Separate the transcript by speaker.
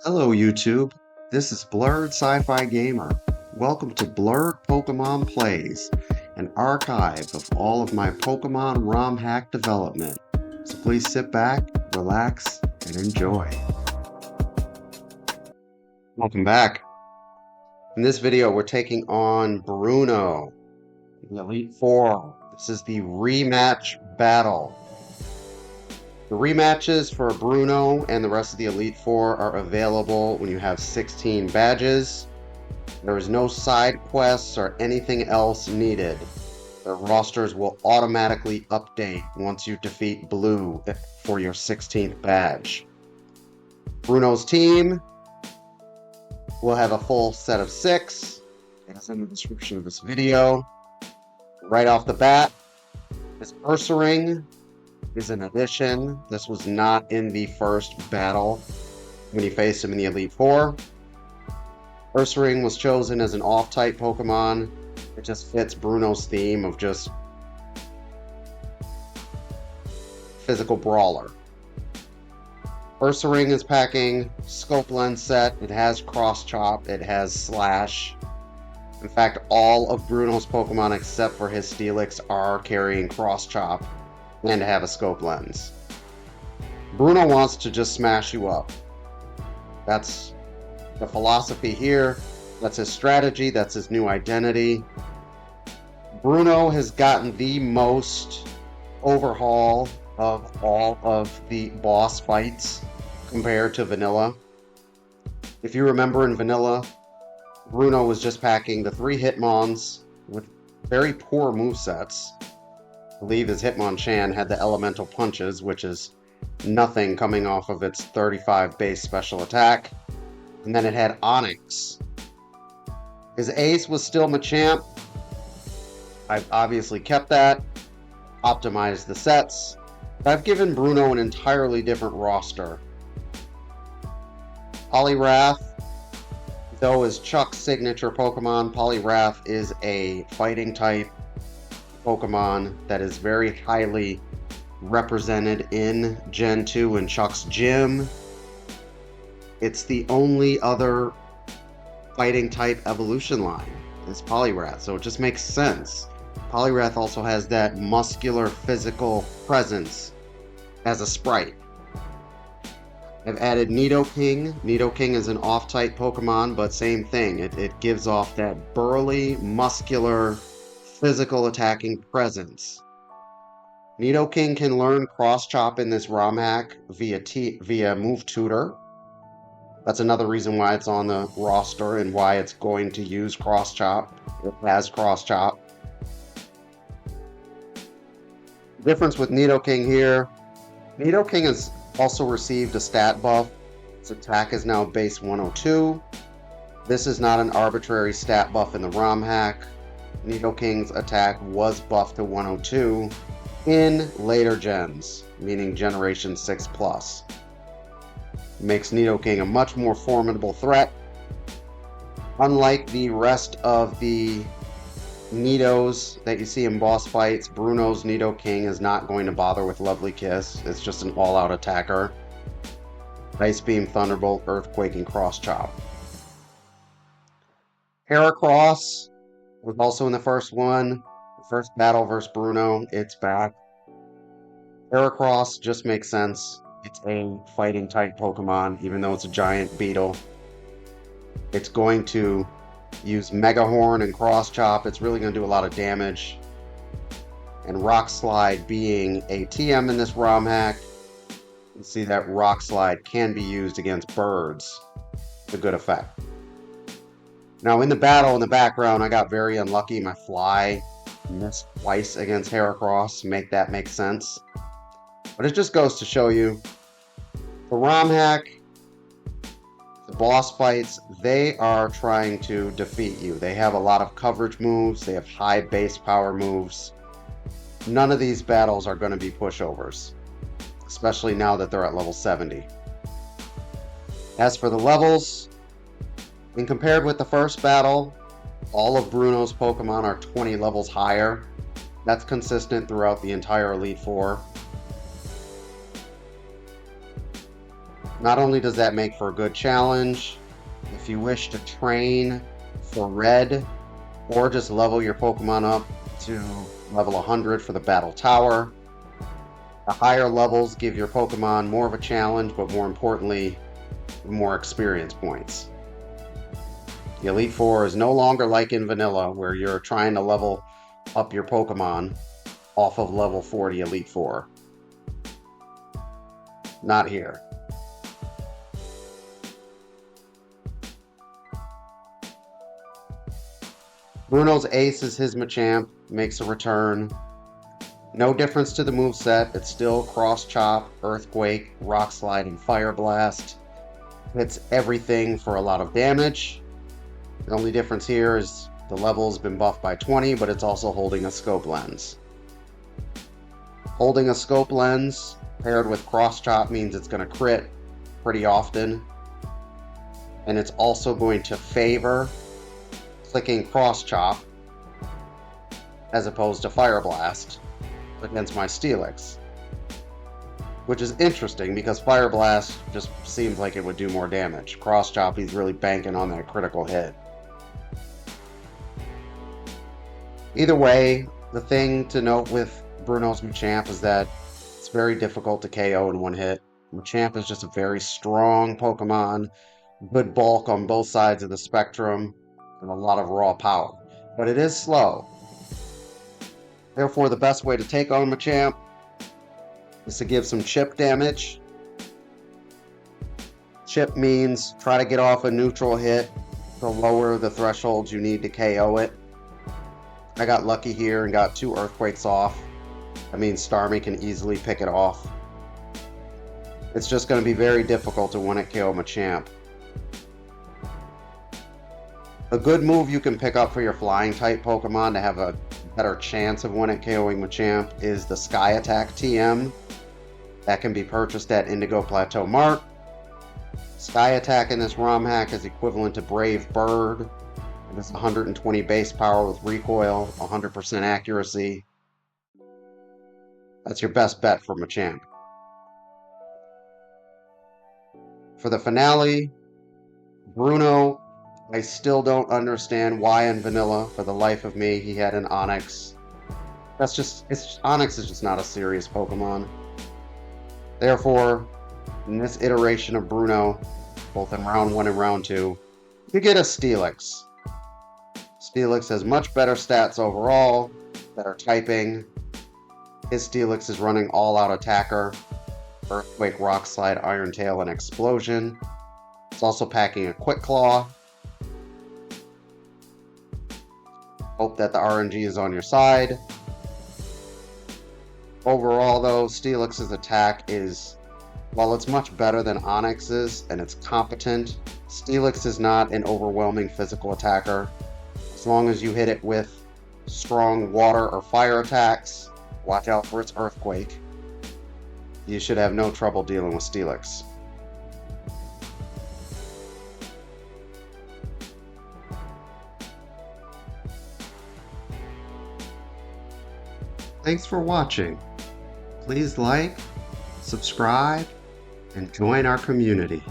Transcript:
Speaker 1: Hello YouTube, this is Blurred Sci-Fi Gamer. Welcome to Blurred Pokemon Plays, an archive of all of my Pokemon ROM hack development. So please sit back, relax, and enjoy. Welcome back. In this video we're taking on Bruno, the Elite Four. This is the rematch battle. The rematches for Bruno and the rest of the Elite Four are available when you have 16 badges. There is no side quests or anything else needed. The rosters will automatically update once you defeat Blue for your 16th badge. Bruno's team will have a full set of 6. It's in the description of this video. Right off the bat, this Ursaring is an addition. This was not in the first battle when you faced him in the Elite Four. Ursaring was chosen as an off-type Pokemon. It just fits Bruno's theme of just physical brawler. Ursaring is packing Scope Lens set. It has Cross Chop. It has Slash. In fact, all of Bruno's Pokemon except for his Steelix are carrying Cross Chop and have a Scope Lens. Bruno wants to just smash you up. That's the philosophy here. That's his strategy. That's his new identity. Bruno has gotten the most overhaul of all of the boss fights compared to Vanilla. If you remember in Vanilla, Bruno was just packing the 3 Hitmons with very poor movesets. I believe his Hitmonchan had the elemental punches, which is nothing coming off of its 35 base special attack. And then it had Onyx. His ace was still Machamp. I've obviously kept that, optimized the sets. I've given Bruno an entirely different roster. Poliwrath, though, is Chuck's signature Pokemon. Poliwrath is a fighting type Pokemon that is very highly represented in Gen 2 in Chuck's gym. It's the only other fighting type evolution line is Poliwrath, so it just makes sense. Poliwrath also has that muscular physical presence as a sprite. I've added Nidoking. Nidoking is an off-type Pokemon, but same thing. It gives off that burly, muscular, physical attacking presence. Nidoking can learn Cross Chop in this ROM hack via Move Tutor. That's another reason why it's on the roster and why it's going to use Cross Chop. It has Cross Chop. The difference with Nidoking here, Nidoking has also received a stat buff. Its attack is now base 102. This is not an arbitrary stat buff in the ROM hack. Nidoking's attack was buffed to 102 in later gens, meaning Generation 6+. Makes Nidoking a much more formidable threat. Unlike the rest of the Nidos that you see in boss fights, Bruno's Nidoking is not going to bother with Lovely Kiss. It's just an all-out attacker. Ice Beam, Thunderbolt, Earthquake, and Cross Chop. Heracross was also in the first one. The first battle versus Bruno. It's back. Heracross just makes sense. It's a fighting type Pokemon, even though it's a giant beetle. It's going to use Megahorn and Cross Chop. It's really going to do a lot of damage. And Rock Slide being a TM in this ROM hack, you can see that Rock Slide can be used against birds to good effect. Now in the battle in the background, I got very unlucky. My Fly missed twice against Heracross. Make that make sense. But it just goes to show you, the ROM hack, the boss fights, they are trying to defeat you. They have a lot of coverage moves. They have high base power moves. None of these battles are going to be pushovers, especially now that they're at level 70. As for the levels, when compared with the first battle, all of Bruno's Pokemon are 20 levels higher. That's consistent throughout the entire Elite Four. Not only does that make for a good challenge, if you wish to train for red or just level your Pokemon up to level 100 for the Battle Tower, the higher levels give your Pokemon more of a challenge, but more importantly, more experience points. The Elite Four is no longer like in Vanilla, where you're trying to level up your Pokemon off of level 40 Elite Four. Not here. Bruno's ace is his Machamp, makes a return. No difference to the moveset, it's still Cross Chop, Earthquake, Rock Slide, and Fire Blast. Hits everything for a lot of damage. The only difference here is the level's been buffed by 20, but it's also holding a Scope Lens. Holding a Scope Lens paired with Cross Chop means it's going to crit pretty often. And it's also going to favor clicking Cross Chop as opposed to Fire Blast against my Steelix. Which is interesting because Fire Blast just seems like it would do more damage. Cross Chop, he's really banking on that critical hit. Either way, the thing to note with Bruno's Machamp is that it's very difficult to KO in one hit. Machamp is just a very strong Pokemon, good bulk on both sides of the spectrum, and a lot of raw power. But it is slow. Therefore, the best way to take on Machamp is to give some chip damage. Chip means try to get off a neutral hit to lower the thresholds you need to KO it. I got lucky here and got 2 Earthquakes off. That means Starmie can easily pick it off. It's just going to be very difficult to one-hit KO Machamp. A good move you can pick up for your Flying-type Pokemon to have a better chance of one-hit KOing Machamp is the Sky Attack TM. That can be purchased at Indigo Plateau Mart. Sky Attack in this ROM hack is equivalent to Brave Bird. It is 120 base power with recoil, 100% accuracy. That's your best bet for Machamp. For the finale, Bruno, I still don't understand why in Vanilla, for the life of me, he had an Onix. Onix is just not a serious Pokemon. Therefore, in this iteration of Bruno, both in round 1 and round 2, you get a Steelix. Steelix has much better stats overall, better typing. His Steelix is running all-out attacker, Earthquake, Rock Slide, Iron Tail, and Explosion. It's also packing a Quick Claw. Hope that the RNG is on your side. Overall though, Steelix's attack is, while it's much better than Onix's and it's competent, Steelix is not an overwhelming physical attacker. As long as you hit it with strong water or fire attacks, watch out for its Earthquake, you should have no trouble dealing with Steelix. Thanks for watching. Please like, subscribe, and join our community.